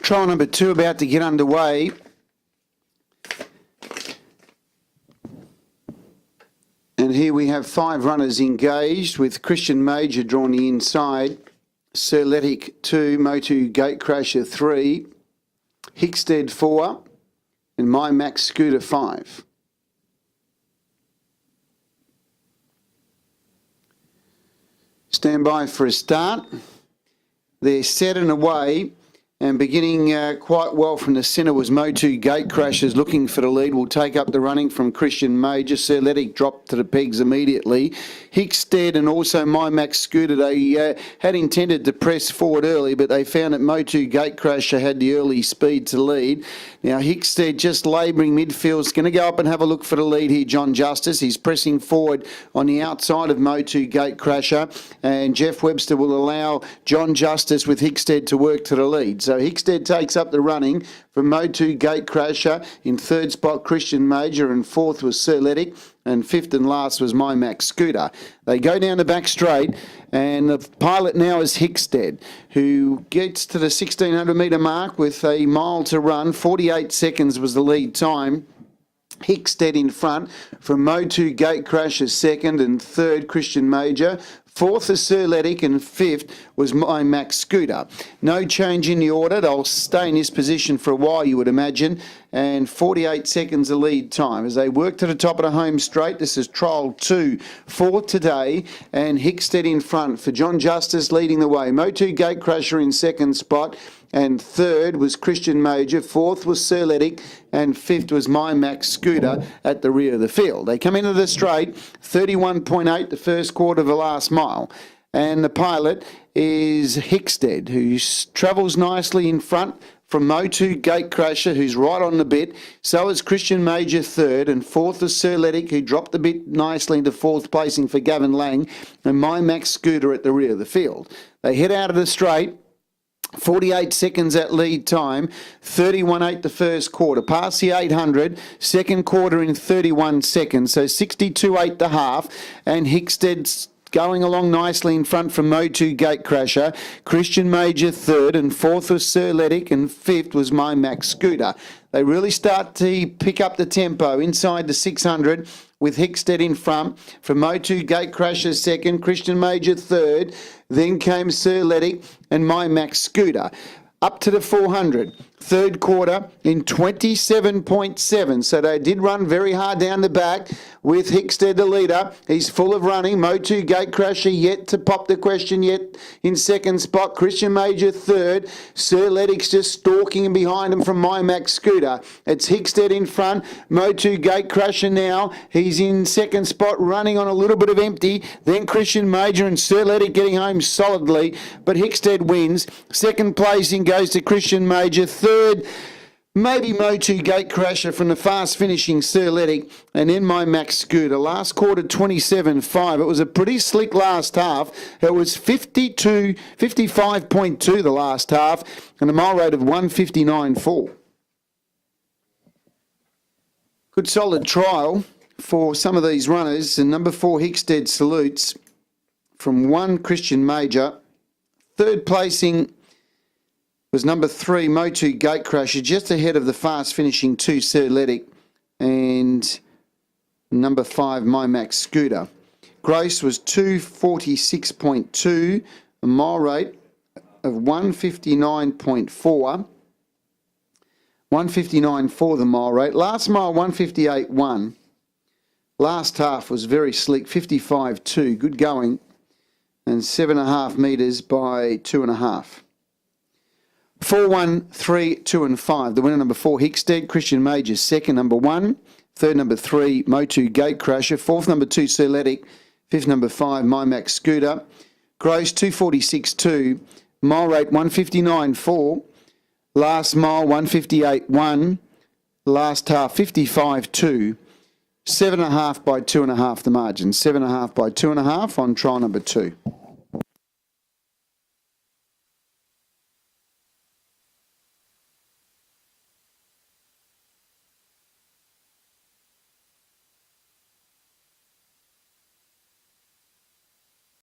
Trial number 2 about to get underway. And here we have 5 runners engaged with Christian Major drawn the inside, Sirletic 2, Motu Gatecrasher 3, Hickstead 4, and My Max Scooter 5. Stand by for a start. They're set and away, and beginning quite well from the centre was Motu Gatecrashers looking for the lead. Will take up the running from Christian Major. Sirletic dropped to the pegs immediately. Hickstead and also My Max Scooter, they had intended to press forward early, but they found that Motu Gatecrasher had the early speed to lead. Now Hickstead just labouring midfield, is going to go up and have a look for the lead here, John Justice. He's pressing forward on the outside of Motu Gatecrasher, and Jeff Webster will allow John Justice with Hickstead to work to the lead. So Hickstead takes up the running from Motu Gatecrasher. In third spot, Christian Major, and fourth was Sirletic, and fifth and last was My Max Scooter. They go down the back straight, and the pilot now is Hickstead, who gets to the 1,600 metre mark with a mile to run. 48 seconds was the lead time. Hickstead in front from Motu Gatecrasher second, and third Christian Major. Fourth is Sirletic, and fifth was My Max Scooter. No change in the order. They'll stay in this position for a while, you would imagine, and 48 seconds the lead time. As they work to the top of the home straight, this is trial 2 for today, and Hickstead in front for John Justice leading the way. Motu Gatecrasher in second spot, and third was Christian Major, fourth was Sirletic, and fifth was My Max Scooter at the rear of the field. They come into the straight, 31.8 the first quarter of the last mile. And the pilot is Hickstead, who travels nicely in front from Motu Gatecrasher, who's right on the bit. So is Christian Major third, and fourth is Sirletic, who dropped the bit nicely into fourth placing for Gavin Lang, and My Max Scooter at the rear of the field. They head out of the straight. 48 seconds at lead time, 31.8 the first quarter. Past the 800, second quarter in 31 seconds, so 62.8 the half, and Hickstead's going along nicely in front from Motu Gatecrasher. Christian Major third, and fourth was Sirletic, and fifth was My Max Scooter. They really start to pick up the tempo inside the 600 with Hickstead in front. From Motu Gatecrasher second, Christian Major third, then came Sirletic and My Max Scooter. Up to the 400, third quarter in 27.7. So they did run very hard down the back with Hickstead the leader. He's full of running. Motu Gatecrasher yet to pop the question yet in second spot. Christian Major third. Sirletic's just stalking behind him from My Max Scooter. It's Hickstead in front. Motu Gatecrasher now. He's in second spot, running on a little bit of empty. Then Christian Major and Sirletic getting home solidly. But Hickstead wins. Second placing goes to Christian Major. Third, maybe Motu Gatecrasher from the fast finishing Sirletic, and then My Max Scooter. Last quarter 27.5. It was a pretty slick last half. It was 55.2 the last half, and a mile rate of 159.4. Good solid trial for some of these runners. And number 4 Hickstead salutes from 1 Christian Major. Third placing was number 3 Motu Gatecrasher, just ahead of the fast finishing 2 Sirletic, and number 5 My Max Scooter. Gross was 246.2, a mile rate of 159.4. 159.4 the mile rate. Last mile 158.1. Last half was very slick, 55.2. Good going, and 7.5 metres by 2.5. 4, 1, 3, 2 and 5. The winner number 4 Hickstead, Christian Major second, number 1. Third number 3 Motu Gatecrasher. Fourth number 2 Sirletic. Fifth number 5 My Max Scooter. Gross 246.2. Mile rate 159.4. Last mile 158.1. Last half 55.2. 7.5 by 2.5 the margin. 7.5 by 2.5 on trial number 2.